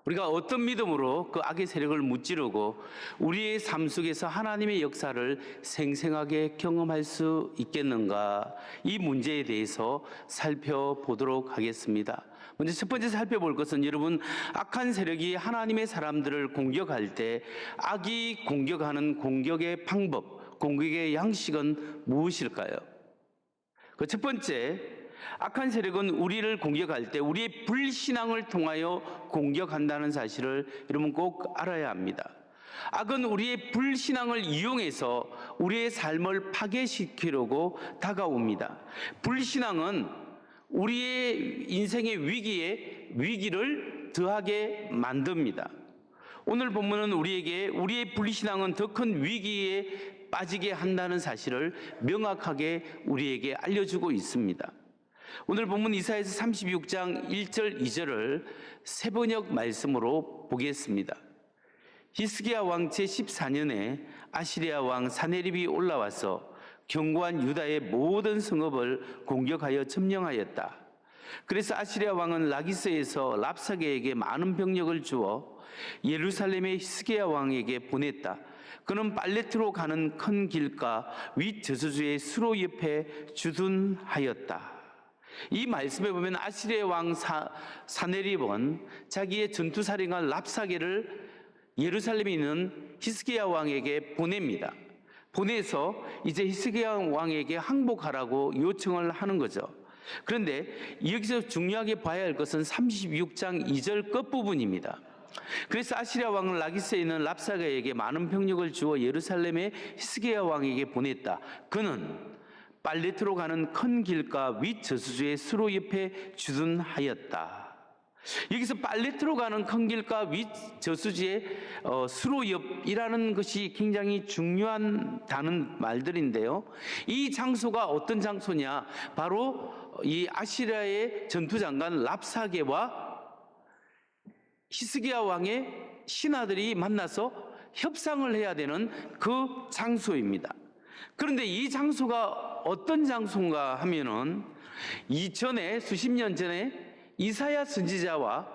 우리가 어떤 믿음으로 그 악의 세력을 무찌르고 우리의 삶 속에서 하나님의 역사를 생생하게 경험할 수 있겠는가? 이 문제에 대해서 살펴보도록 하겠습니다. 먼저 첫 번째 살펴볼 것은 여러분, 악한 세력이 하나님의 사람들을 공격할 때 악이 공격하는 공격의 방법, 공격의 양식은 무엇일까요? 그 첫 번째, 악한 세력은 우리를 공격할 때 우리의 불신앙을 통하여 공격한다는 사실을 여러분 꼭 알아야 합니다. 악은 우리의 불신앙을 이용해서 우리의 삶을 파괴시키려고 다가옵니다. 불신앙은 우리의 인생의 위기에 위기를 더하게 만듭니다. 오늘 본문은 우리에게 우리의 불신앙은 더 큰 위기에 빠지게 한다는 사실을 명확하게 우리에게 알려주고 있습니다. 오늘 본문 이사야서 36장 1절 2절을 세번역 말씀으로 보겠습니다. 히스기야 왕 제14년에 아시리아 왕 사네립이 올라와서 견고한 유다의 모든 성읍을 공격하여 점령하였다. 그래서 아시리아 왕은 라기스에서 랍사게에게 많은 병력을 주어 예루살렘의 히스기야 왕에게 보냈다. 그는 빨레트로 가는 큰 길가 윗 저수지의 수로 옆에 주둔하였다. 이 말씀에 보면 아시리아 왕 사네립은 자기의 전투사령관 랍사게를 예루살렘에 있는 히스기야 왕에게 보냅니다. 보내서 이제 히스기야 왕에게 항복하라고 요청을 하는 거죠. 그런데 여기서 중요하게 봐야 할 것은 36장 2절 끝부분입니다. 그래서 아시리아 왕은 라기스에 있는 랍사게에게 많은 병력을 주어 예루살렘의 히스기야 왕에게 보냈다. 그는 빨레트로 가는 큰 길가 윗 저수지의 수로 옆에 주둔하였다. 여기서 빨레트로 가는 큰 길가 윗 저수지의 수로 옆이라는 것이 굉장히 중요한 다른 말들인데요. 이 장소가 어떤 장소냐? 바로 이 아시리아의 전투장관 랍사게와 히스기야 왕의 신하들이 만나서 협상을 해야 되는 그 장소입니다. 그런데 이 장소가 어떤 장소인가 하면은 이전에 수십 년 전에 이사야 선지자와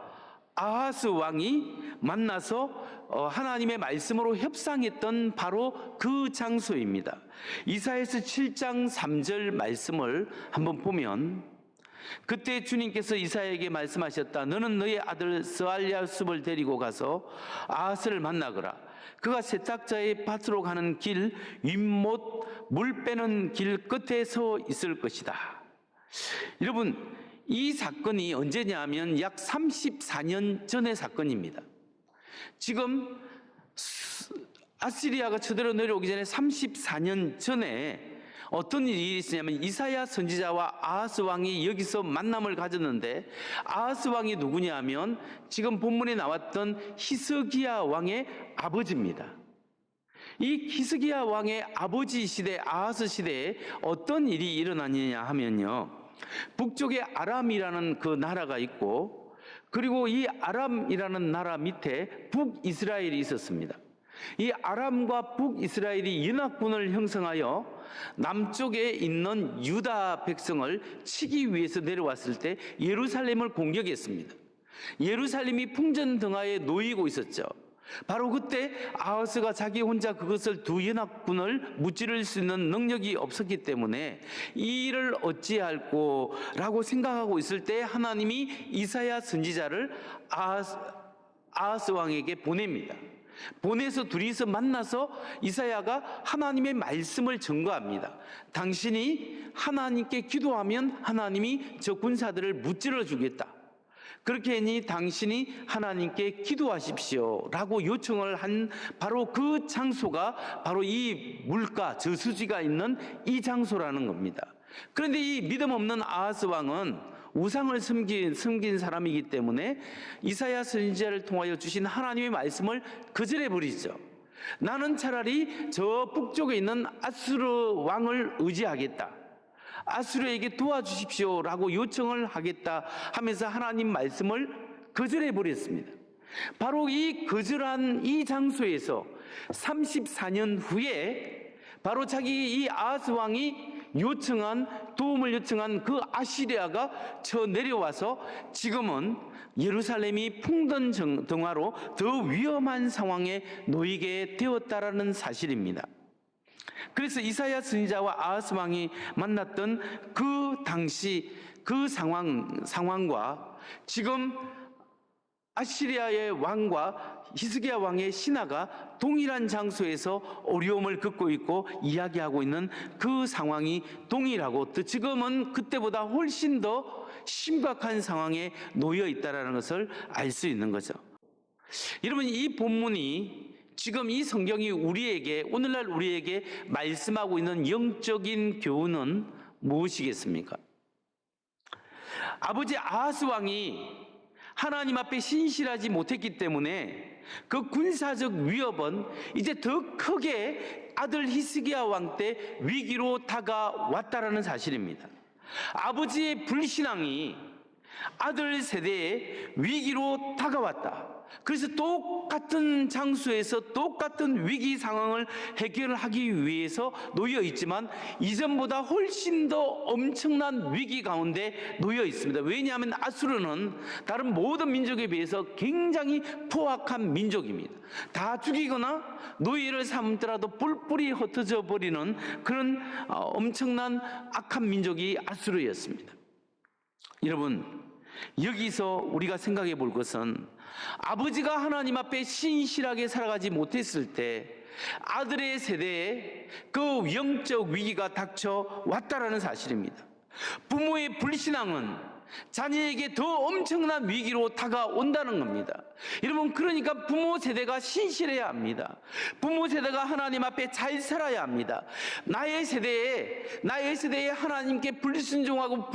아하스 왕이 만나서 하나님의 말씀으로 협상했던 바로 그 장소입니다. 이사야서 7장 3절 말씀을 한번 보면 그때 주님께서 이사야에게 말씀하셨다. 너는 너의 아들 스알랴숲을 데리고 가서 아하스를 만나거라. 그가 세탁자의 밭으로 가는 길 윗못 물 빼는 길 끝에 서 있을 것이다. 여러분, 이 사건이 언제냐 하면 약 34년 전의 사건입니다. 지금 아시리아가 쳐들어 내려오기 전에 34년 전에 어떤 일이 있었냐면 이사야 선지자와 아하스 왕이 여기서 만남을 가졌는데, 아하스 왕이 누구냐 하면 지금 본문에 나왔던 히스기야 왕의 아버지입니다. 이 히스기야 왕의 아버지 시대, 아하스 시대에 어떤 일이 일어났느냐 하면요, 북쪽에 아람이라는 그 나라가 있고, 그리고 이 아람이라는 나라 밑에 북이스라엘이 있었습니다. 이 아람과 북이스라엘이 연합군을 형성하여 남쪽에 있는 유다 백성을 치기 위해서 내려왔을 때 예루살렘을 공격했습니다. 예루살렘이 풍전등화에 놓이고 있었죠. 바로 그때 아하스가 자기 혼자 그것을 두 연합군을 무찌를 수 있는 능력이 없었기 때문에 이 일을 어찌할꼬 라고 생각하고 있을 때 하나님이 이사야 선지자를 아하스 왕에게 보냅니다. 보내서 둘이서 만나서 이사야가 하나님의 말씀을 증거합니다. 당신이 하나님께 기도하면 하나님이 저 군사들을 무찌러 주겠다. 그렇게 하니 당신이 하나님께 기도하십시오 라고 요청을 한 바로 그 장소가 바로 이 물가 저수지가 있는 이 장소라는 겁니다. 그런데 이 믿음 없는 아하스 왕은 우상을 섬긴 사람이기 때문에 이사야 선지자를 통하여 주신 하나님의 말씀을 거절해 버리죠. 나는 차라리 저 북쪽에 있는 아수르 왕을 의지하겠다. 아수르에게 도와주십시오 라고 요청을 하겠다 하면서 하나님 말씀을 거절해 버렸습니다. 바로 이 거절한 이 장소에서 34년 후에 바로 자기 이 아하스 왕이 요청한 도움을 요청한 그 아시리아가 쳐 내려와서 지금은 예루살렘이 풍전등화로 더 위험한 상황에 놓이게 되었다라는 사실입니다. 그래서 이사야 선지자와 아하스 왕이 만났던 그 당시 그 상황과 지금 아시리아의 왕과 히스기야 왕의 신하가 동일한 장소에서 어려움을 겪고 있고 이야기하고 있는 그 상황이 동일하고 또 지금은 그때보다 훨씬 더 심각한 상황에 놓여 있다는 것을 알 수 있는 거죠. 여러분, 이 본문이 지금 이 성경이 우리에게, 오늘날 우리에게 말씀하고 있는 영적인 교훈은 무엇이겠습니까? 아버지 아하스 왕이 하나님 앞에 신실하지 못했기 때문에 그 군사적 위협은 이제 더 크게 아들 히스기야 왕 때 위기로 다가왔다라는 사실입니다. 아버지의 불신앙이 아들 세대에 위기로 다가왔다. 그래서 똑같은 장소에서 똑같은 위기 상황을 해결하기 위해서 놓여 있지만 이전보다 훨씬 더 엄청난 위기 가운데 놓여 있습니다. 왜냐하면 아수르는 다른 모든 민족에 비해서 굉장히 포악한 민족입니다. 다 죽이거나 노예를 삼더라도 뿔뿔이 흩어져 버리는 그런 엄청난 악한 민족이 아수르였습니다. 여러분, 여기서 우리가 생각해 볼 것은 아버지가 하나님 앞에 신실하게 살아가지 못했을 때 아들의 세대에 그 영적 위기가 닥쳐왔다라는 사실입니다. 부모의 불신앙은 자녀에게 더 엄청난 위기로 다가온다는 겁니다. 여러분, 그러니까 부모 세대가 신실해야 합니다. 부모 세대가 하나님 앞에 잘 살아야 합니다. 나의 세대에 하나님께 불순종하고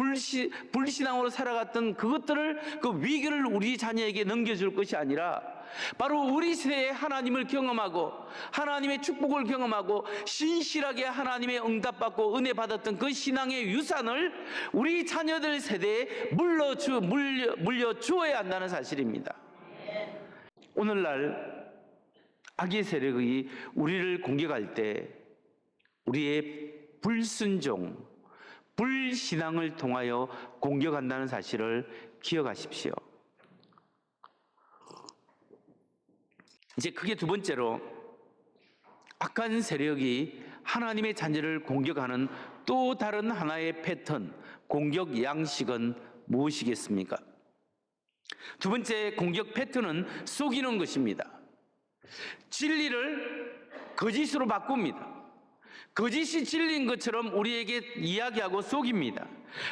불신앙으로 살아갔던 그것들을, 그 위기를 우리 자녀에게 넘겨줄 것이 아니라 바로 우리 세대에 하나님을 경험하고 하나님의 축복을 경험하고 신실하게 하나님의 응답받고 은혜 받았던 그 신앙의 유산을 우리 자녀들 세대에 물려주어야 한다는 사실입니다. 오늘날 악의 세력이 우리를 공격할 때 우리의 불순종, 불신앙을 통하여 공격한다는 사실을 기억하십시오. 이제 크게 두 번째로 악한 세력이 하나님의 자녀를 공격하는 또 다른 하나의 패턴, 공격 양식은 무엇이겠습니까? 두 번째 공격 패턴은 속이는 것입니다. 진리를 거짓으로 바꿉니다. 거짓이 진리인 것처럼 우리에게 이야기하고 속입니다.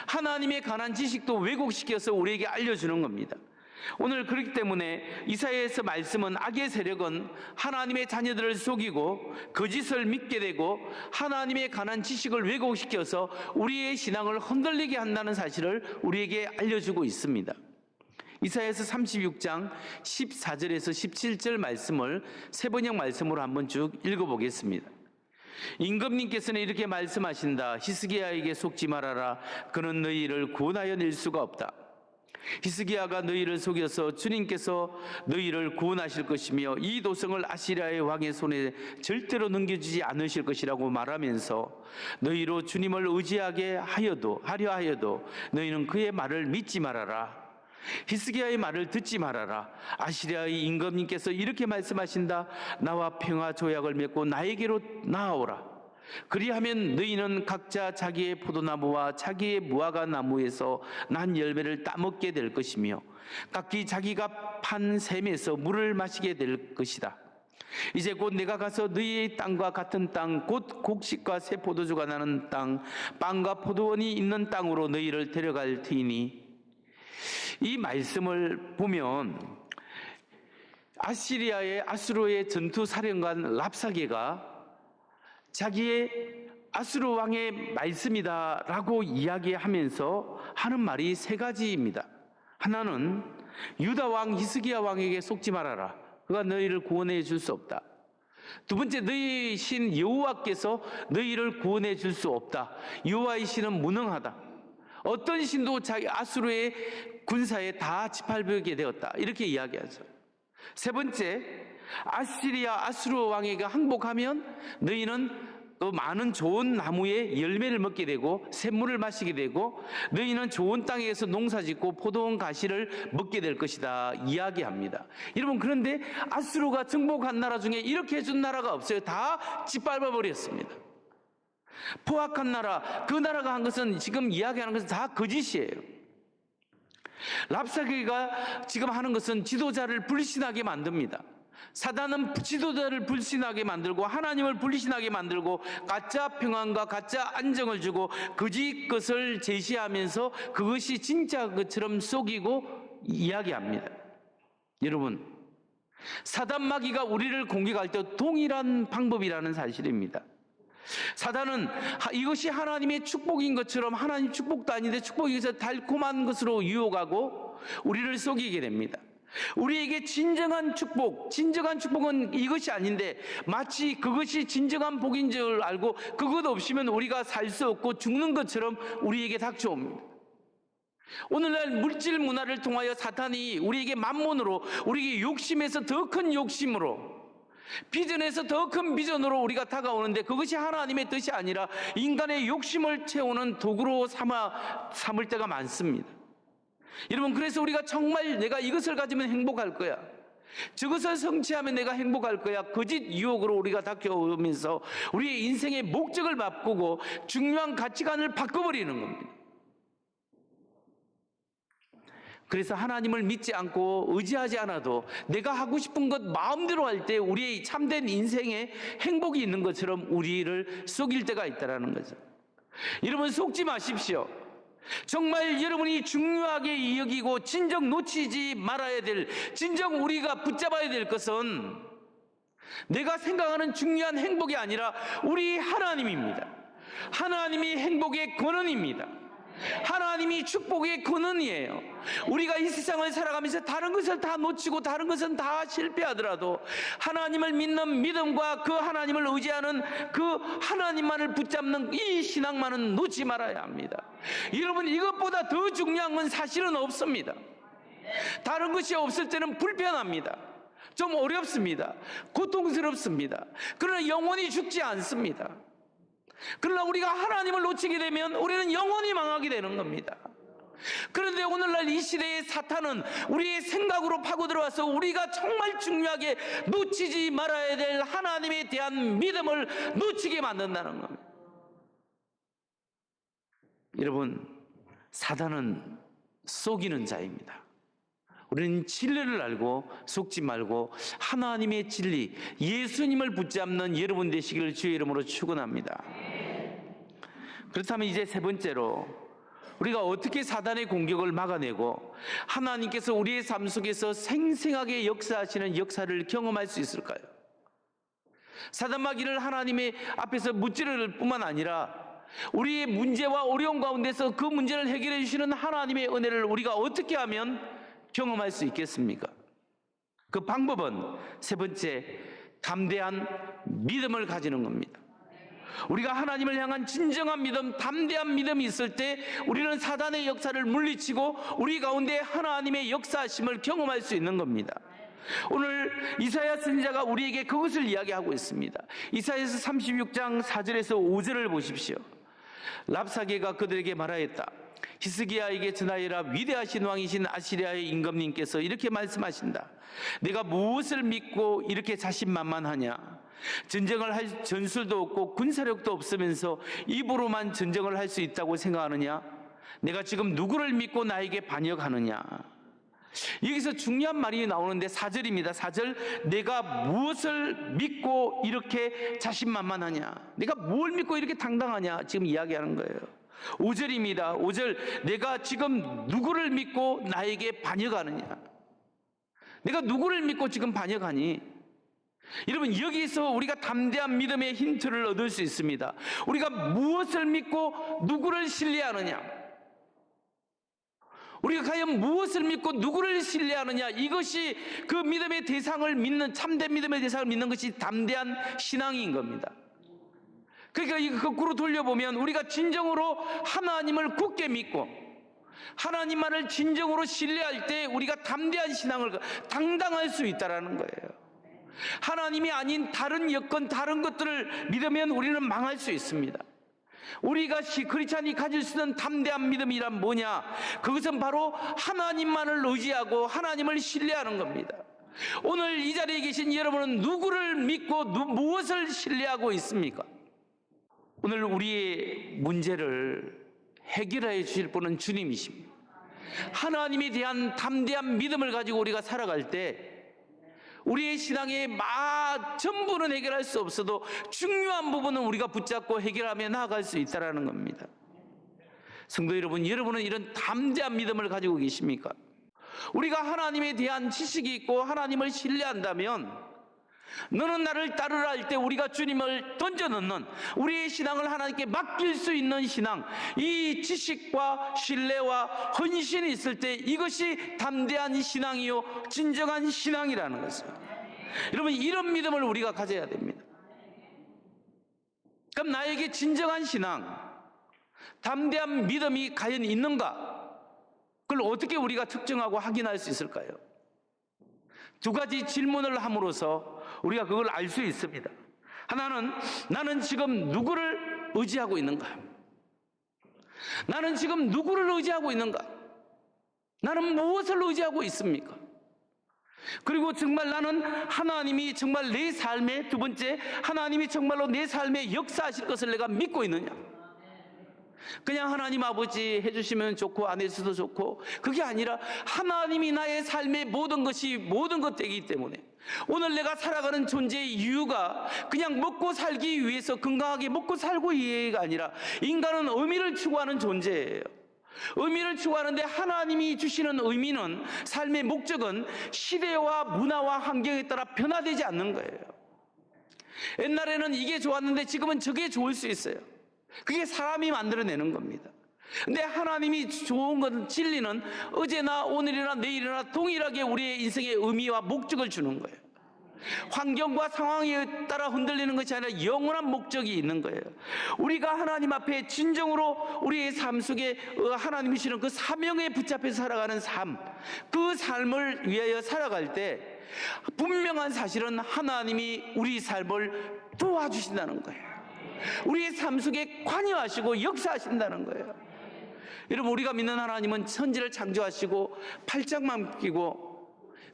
하나님에 관한 지식도 왜곡시켜서 우리에게 알려주는 겁니다. 오늘 그렇기 때문에 이사야에서 말씀은 악의 세력은 하나님의 자녀들을 속이고 거짓을 믿게 되고 하나님에 관한 지식을 왜곡시켜서 우리의 신앙을 흔들리게 한다는 사실을 우리에게 알려주고 있습니다. 이사야서 36장 14절에서 17절 말씀을 세 번역 말씀으로 한번 쭉 읽어보겠습니다. 임금님께서는 이렇게 말씀하신다. 히스기야에게 속지 말아라. 그는 너희를 구원하여 낼 수가 없다. 히스기야가 너희를 속여서 주님께서 너희를 구원하실 것이며 이 도성을 아시리아의 왕의 손에 절대로 넘겨주지 않으실 것이라고 말하면서 너희로 주님을 의지하게 하려 하여도 너희는 그의 말을 믿지 말아라. 히스기야의 말을 듣지 말아라. 아시리아의 임금님께서 이렇게 말씀하신다. 나와 평화 조약을 맺고 나에게로 나아오라. 그리하면 너희는 각자 자기의 포도나무와 자기의 무화과 나무에서 난 열매를 따먹게 될 것이며 각기 자기가 판 샘에서 물을 마시게 될 것이다. 이제 곧 내가 가서 너희의 땅과 같은 땅, 곧 곡식과 새 포도주가 나는 땅, 빵과 포도원이 있는 땅으로 너희를 데려갈 테이니. 이 말씀을 보면 아수르의 전투 사령관 랍사게가 자기의 아수르 왕의 말씀이다라고 이야기하면서 하는 말이 세 가지입니다. 하나는 유다 왕 히스기야 왕에게 속지 말아라. 그가 너희를 구원해 줄 수 없다. 두 번째, 너희 신 여호와께서 너희를 구원해 줄 수 없다. 여호와의 신은 무능하다. 어떤 신도 자기 아수르의 군사에 다 짓밟게 되었다. 이렇게 이야기하죠. 세 번째, 아수르 왕에게 항복하면 너희는 또 많은 좋은 나무의 열매를 먹게 되고 샘물을 마시게 되고 너희는 좋은 땅에서 농사짓고 포도원 가시를 먹게 될 것이다 이야기합니다. 여러분, 그런데 아수르가 정복한 나라 중에 이렇게 해준 나라가 없어요. 다 짓밟아 버렸습니다. 포악한 나라, 그 나라가 한 것은, 지금 이야기하는 것은 다 거짓이에요. 랍사게가 지금 하는 것은 지도자를 불신하게 만듭니다. 사단은 지도자를 불신하게 만들고 하나님을 불신하게 만들고 가짜 평안과 가짜 안정을 주고 거짓 것을 제시하면서 그것이 진짜 것처럼 속이고 이야기합니다. 여러분, 사단 마귀가 우리를 공격할 때 동일한 방법이라는 사실입니다. 사단은 이것이 하나님의 축복인 것처럼 하나님 축복도 아닌데 축복에서 달콤한 것으로 유혹하고 우리를 속이게 됩니다. 우리에게 진정한 축복은 이것이 아닌데 마치 그것이 진정한 복인 줄 알고 그것 없이면 우리가 살 수 없고 죽는 것처럼 우리에게 닥쳐옵니다. 오늘날 물질 문화를 통하여 사탄이 우리에게 만몬으로, 우리에게 욕심에서 더 큰 욕심으로, 비전에서 더 큰 비전으로 우리가 다가오는데 그것이 하나님의 뜻이 아니라 인간의 욕심을 채우는 도구로 삼을 때가 많습니다. 여러분, 그래서 우리가 정말 내가 이것을 가지면 행복할 거야, 저것을 성취하면 내가 행복할 거야, 거짓 유혹으로 우리가 닥쳐오면서 우리의 인생의 목적을 바꾸고 중요한 가치관을 바꿔버리는 겁니다. 그래서 하나님을 믿지 않고 의지하지 않아도 내가 하고 싶은 것 마음대로 할 때 우리의 참된 인생에 행복이 있는 것처럼 우리를 속일 때가 있다는 거죠. 여러분, 속지 마십시오. 정말 여러분이 중요하게 여기고 진정 놓치지 말아야 될, 진정 우리가 붙잡아야 될 것은 내가 생각하는 중요한 행복이 아니라 우리 하나님입니다. 하나님이 행복의 근원입니다. 하나님이 축복의 근원이에요. 우리가 이 세상을 살아가면서 다른 것을 다 놓치고 다른 것은 다 실패하더라도 하나님을 믿는 믿음과 그 하나님을 의지하는 그 하나님만을 붙잡는 이 신앙만은 놓지 말아야 합니다. 여러분, 이것보다 더 중요한 건 사실은 없습니다. 다른 것이 없을 때는 불편합니다. 좀 어렵습니다. 고통스럽습니다. 그러나 영원히 죽지 않습니다. 그러나 우리가 하나님을 놓치게 되면 우리는 영원히 망하게 되는 겁니다. 그런데 오늘날 이 시대의 사탄은 우리의 생각으로 파고 들어와서 우리가 정말 중요하게 놓치지 말아야 될 하나님에 대한 믿음을 놓치게 만든다는 겁니다. 여러분, 사단은 속이는 자입니다. 우리는 진리를 알고 속지 말고 하나님의 진리, 예수님을 붙잡는 여러분 되시기를 주의 이름으로 축원합니다. 그렇다면 이제 세 번째로 우리가 어떻게 사단의 공격을 막아내고 하나님께서 우리의 삶 속에서 생생하게 역사하시는 역사를 경험할 수 있을까요? 사단 마귀를 하나님의 앞에서 무찌를 뿐만 아니라 우리의 문제와 어려움 가운데서 그 문제를 해결해 주시는 하나님의 은혜를 우리가 어떻게 하면 경험할 수 있겠습니까? 그 방법은 세 번째, 담대한 믿음을 가지는 겁니다. 우리가 하나님을 향한 진정한 믿음, 담대한 믿음이 있을 때 우리는 사단의 역사를 물리치고 우리 가운데 하나님의 역사하심을 경험할 수 있는 겁니다. 오늘 이사야 선지자가 우리에게 그것을 이야기하고 있습니다. 이사야서 36장 4절에서 5절을 보십시오. 랍사게가 그들에게 말하였다. 히스기야에게 전하여라. 위대하신 왕이신 아시리아의 임금님께서 이렇게 말씀하신다. 내가 무엇을 믿고 이렇게 자신만만하냐? 전쟁을 할 전술도 없고 군사력도 없으면서 입으로만 전쟁을 할 수 있다고 생각하느냐? 내가 지금 누구를 믿고 나에게 반역하느냐? 여기서 중요한 말이 나오는데 4절입니다. 4절, 내가 무엇을 믿고 이렇게 자신만만하냐? 내가 뭘 믿고 이렇게 당당하냐? 지금 이야기하는 거예요. 5절입니다. 5절, 내가 지금 누구를 믿고 나에게 반역하느냐? 내가 누구를 믿고 지금 반역하니? 여러분, 여기서 우리가 담대한 믿음의 힌트를 얻을 수 있습니다. 우리가 무엇을 믿고 누구를 신뢰하느냐? 우리가 과연 무엇을 믿고 누구를 신뢰하느냐? 이것이 그 믿음의 대상을 믿는, 참된 믿음의 대상을 믿는 것이 담대한 신앙인 겁니다. 그러니까 이거 거꾸로 돌려보면 우리가 진정으로 하나님을 굳게 믿고 하나님만을 진정으로 신뢰할 때 우리가 담대한 신앙을 당당할 수 있다라는 거예요. 하나님이 아닌 다른 여건, 다른 것들을 믿으면 우리는 망할 수 있습니다. 우리가 크리스찬이 가질 수 있는 담대한 믿음이란 뭐냐? 그것은 바로 하나님만을 의지하고 하나님을 신뢰하는 겁니다. 오늘 이 자리에 계신 여러분은 누구를 믿고 무엇을 신뢰하고 있습니까? 오늘 우리의 문제를 해결해 주실 분은 주님이십니다. 하나님에 대한 담대한 믿음을 가지고 우리가 살아갈 때 우리의 신앙의 전부는 해결할 수 없어도 중요한 부분은 우리가 붙잡고 해결하며 나아갈 수 있다는 겁니다. 성도 여러분, 여러분은 이런 담대한 믿음을 가지고 계십니까? 우리가 하나님에 대한 지식이 있고 하나님을 신뢰한다면 너는 나를 따르라 할 때 우리가 주님을 던져넣는 우리의 신앙을 하나님께 맡길 수 있는 신앙, 이 지식과 신뢰와 헌신이 있을 때 이것이 담대한 신앙이요 진정한 신앙이라는 것이에요. 여러분, 이런 믿음을 우리가 가져야 됩니다. 그럼 나에게 진정한 신앙, 담대한 믿음이 과연 있는가? 그걸 어떻게 우리가 특정하고 확인할 수 있을까요? 두 가지 질문을 함으로써 우리가 그걸 알 수 있습니다. 하나는 나는 지금 누구를 의지하고 있는가? 나는 지금 누구를 의지하고 있는가? 나는 무엇을 의지하고 있습니까? 그리고 정말 나는 하나님이 정말 내 삶에, 두 번째, 하나님이 정말로 내 삶에 역사하실 것을 내가 믿고 있느냐? 그냥 하나님 아버지 해주시면 좋고 안 해주셔도 좋고 그게 아니라 하나님이 나의 삶의 모든 것이 모든 것 되기 때문에 오늘 내가 살아가는 존재의 이유가 그냥 먹고 살기 위해서 건강하게 먹고 살고 위해가 아니라 인간은 의미를 추구하는 존재예요. 의미를 추구하는데 하나님이 주시는 의미는, 삶의 목적은 시대와 문화와 환경에 따라 변화되지 않는 거예요. 옛날에는 이게 좋았는데 지금은 저게 좋을 수 있어요. 그게 사람이 만들어내는 겁니다. 근데 하나님이 좋은 건, 진리는 어제나 오늘이나 내일이나 동일하게 우리의 인생의 의미와 목적을 주는 거예요. 환경과 상황에 따라 흔들리는 것이 아니라 영원한 목적이 있는 거예요. 우리가 하나님 앞에 진정으로 우리의 삶 속에 하나님이 주시는 그 사명에 붙잡혀 살아가는 삶, 그 삶을 위하여 살아갈 때 분명한 사실은 하나님이 우리 삶을 도와주신다는 거예요. 우리의 삶 속에 관여하시고 역사하신다는 거예요. 여러분, 우리가 믿는 하나님은 천지를 창조하시고 팔짱만 끼고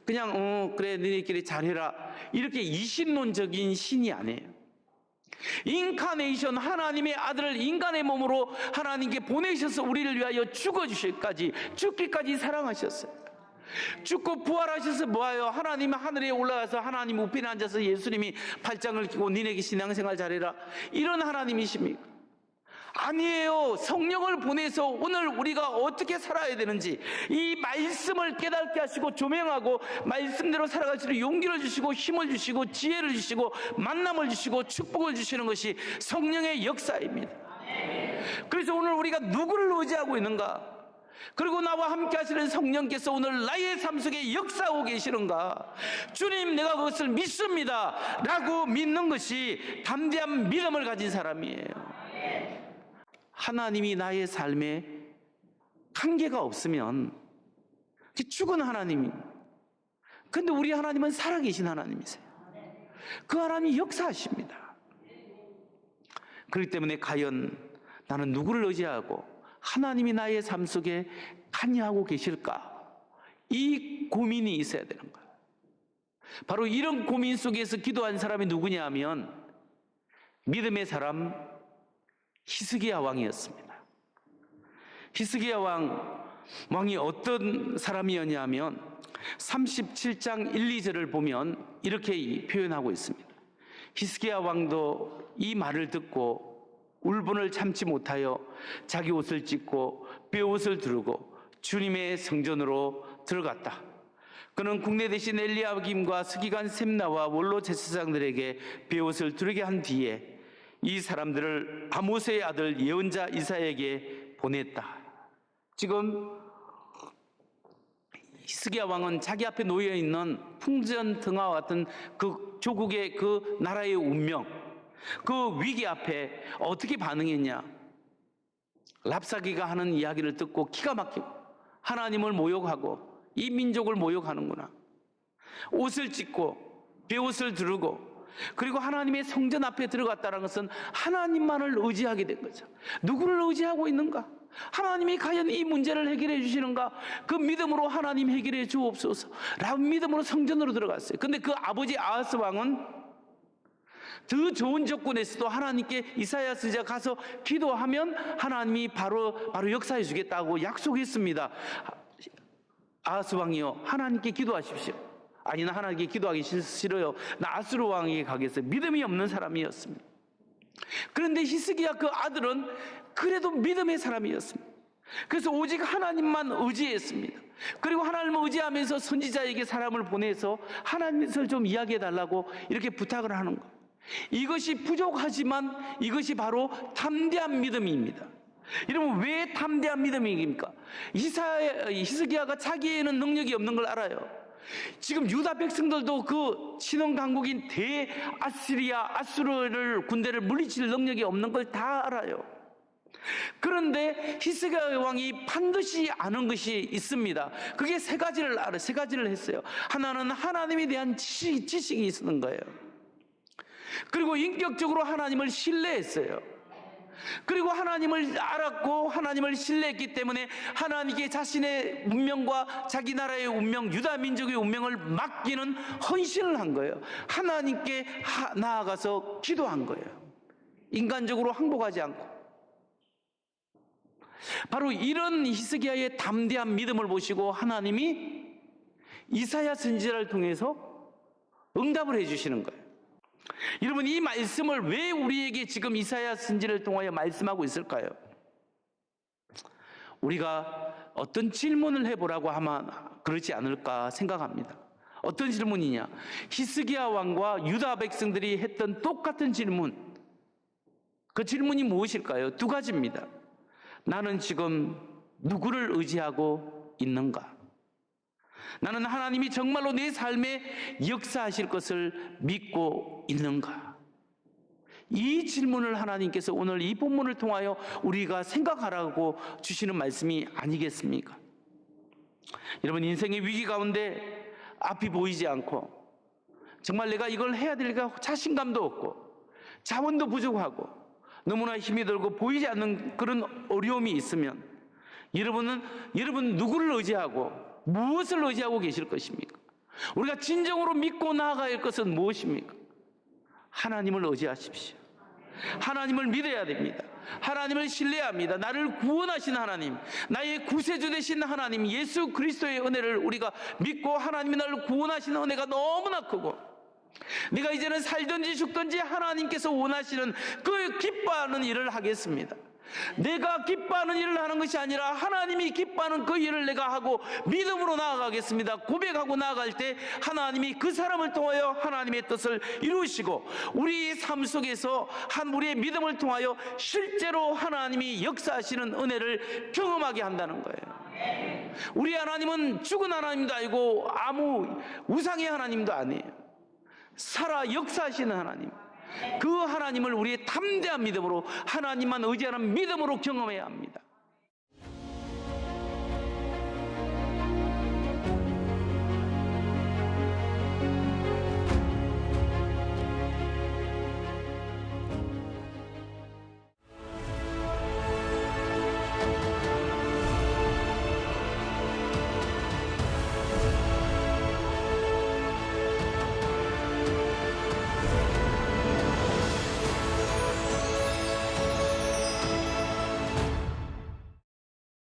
그냥 그래 너희끼리 잘해라 이렇게 이신론적인 신이 아니에요. 인카네이션, 하나님의 아들을 인간의 몸으로 하나님께 보내셔서 우리를 위하여 죽기까지 사랑하셨어요. 죽고 부활하셔서 뭐예요? 하나님 하늘에 올라가서 하나님 우편에 앉아서 예수님이 팔짱을 끼고 니네게 신앙생활 잘해라 이런 하나님이십니까? 아니에요. 성령을 보내서 오늘 우리가 어떻게 살아야 되는지 이 말씀을 깨닫게 하시고 조명하고 말씀대로 살아갈 수 있는 용기를 주시고 힘을 주시고 지혜를 주시고 만남을 주시고 축복을 주시는 것이 성령의 역사입니다. 그래서 오늘 우리가 누구를 의지하고 있는가? 그리고 나와 함께 하시는 성령께서 오늘 나의 삶 속에 역사하고 계시는가? 주님, 내가 그것을 믿습니다 라고 믿는 것이 담대한 믿음을 가진 사람이에요. 하나님이 나의 삶에 한계가 없으면 죽은 하나님이, 근데 우리 하나님은 살아계신 하나님이세요. 그 하나님이 역사하십니다. 그렇기 때문에 과연 나는 누구를 의지하고 하나님이 나의 삶 속에 관여하고 계실까? 이 고민이 있어야 되는 거예요. 바로 이런 고민 속에서 기도한 사람이 누구냐 하면 믿음의 사람 히스기야 왕이었습니다. 히스기야 왕이 어떤 사람이었냐 하면 37장 1, 2절을 보면 이렇게 표현하고 있습니다. 히스기야 왕도 이 말을 듣고 울분을 참지 못하여 자기 옷을 찢고 뼈옷을 두르고 주님의 성전으로 들어갔다. 그는 국내 대신 엘리야김과 서기관 셈나와 원로 제사장들에게 뼈옷을 두르게 한 뒤에 이 사람들을 아모스의 아들 예언자 이사야에게 보냈다. 지금 히스기야 왕은 자기 앞에 놓여 있는 풍전등화와 같은 그 조국의 그 나라의 운명, 그 위기 앞에 어떻게 반응했냐? 랍사기가 하는 이야기를 듣고 기가 막히고 하나님을 모욕하고 이 민족을 모욕하는구나. 옷을 찢고 베옷을 두르고 그리고 하나님의 성전 앞에 들어갔다는 것은 하나님만을 의지하게 된 거죠. 누구를 의지하고 있는가? 하나님이 과연 이 문제를 해결해 주시는가? 그 믿음으로 하나님 해결해 주옵소서 라고 믿음으로 성전으로 들어갔어요. 근데 그 아버지 아하스 왕은 더 좋은 조건에서도 하나님께 이사야 선지자가 가서 기도하면 하나님이 바로 역사해 주겠다고 약속했습니다. 아하스 왕이요, 하나님께 기도하십시오. 아니, 나 하나님께 기도하기 싫어요. 나 아수르 왕에게 가겠어요. 믿음이 없는 사람이었습니다. 그런데 히스기야 그 아들은 그래도 믿음의 사람이었습니다. 그래서 오직 하나님만 의지했습니다. 그리고 하나님을 의지하면서 선지자에게 사람을 보내서 하나님을 좀 이야기해 달라고 이렇게 부탁을 하는 거예요. 이것이 부족하지만 이것이 바로 담대한 믿음입니다. 여러분, 왜 담대한 믿음입니까? 히스기야가 자기에는 능력이 없는 걸 알아요. 지금 유다 백성들도 그 신흥 강국인 아수르를 군대를 물리칠 능력이 없는 걸 다 알아요. 그런데 히스기야 왕이 반드시 아는 것이 있습니다. 그게 세 가지를 했어요. 하나는 하나님에 대한 지식이 있었던 거예요. 그리고 인격적으로 하나님을 신뢰했어요. 그리고 하나님을 알았고 하나님을 신뢰했기 때문에 하나님께 자신의 운명과 자기 나라의 운명, 유다 민족의 운명을 맡기는 헌신을 한 거예요. 하나님께 나아가서 기도한 거예요. 인간적으로 항복하지 않고. 바로 이런 히스기야의 담대한 믿음을 보시고 하나님이 이사야 선지자를 통해서 응답을 해주시는 거예요. 여러분, 이 말씀을 왜 우리에게 지금 이사야 선지를 통하여 말씀하고 있을까요? 우리가 어떤 질문을 해보라고 하면 그렇지 않을까 생각합니다. 어떤 질문이냐? 히스기야 왕과 유다 백성들이 했던 똑같은 질문. 그 질문이 무엇일까요? 두 가지입니다. 나는 지금 누구를 의지하고 있는가? 나는 하나님이 정말로 내 삶에 역사하실 것을 믿고 있는가? 이 질문을 하나님께서 오늘 이 본문을 통하여 우리가 생각하라고 주시는 말씀이 아니겠습니까? 여러분, 인생의 위기 가운데 앞이 보이지 않고 정말 내가 이걸 해야 될까 자신감도 없고 자원도 부족하고 너무나 힘이 들고 보이지 않는 그런 어려움이 있으면 여러분 누구를 의지하고 무엇을 의지하고 계실 것입니까? 우리가 진정으로 믿고 나아가야 할 것은 무엇입니까? 하나님을 의지하십시오. 하나님을 믿어야 됩니다. 하나님을 신뢰합니다. 나를 구원하신 하나님, 나의 구세주 되신 하나님 예수 그리스도의 은혜를 우리가 믿고 하나님이 나를 구원하시는 은혜가 너무나 크고 내가 이제는 살든지 죽든지 하나님께서 원하시는 그 기뻐하는 일을 하겠습니다. 내가 기뻐하는 일을 하는 것이 아니라 하나님이 기뻐하는 그 일을 내가 하고 믿음으로 나아가겠습니다. 고백하고 나아갈 때 하나님이 그 사람을 통하여 하나님의 뜻을 이루시고 우리 삶 속에서 우리의 믿음을 통하여 실제로 하나님이 역사하시는 은혜를 경험하게 한다는 거예요. 우리 하나님은 죽은 하나님도 아니고 아무 우상의 하나님도 아니에요. 살아 역사하시는 하나님, 그 하나님을 우리의 담대한 믿음으로 하나님만 의지하는 믿음으로 경험해야 합니다.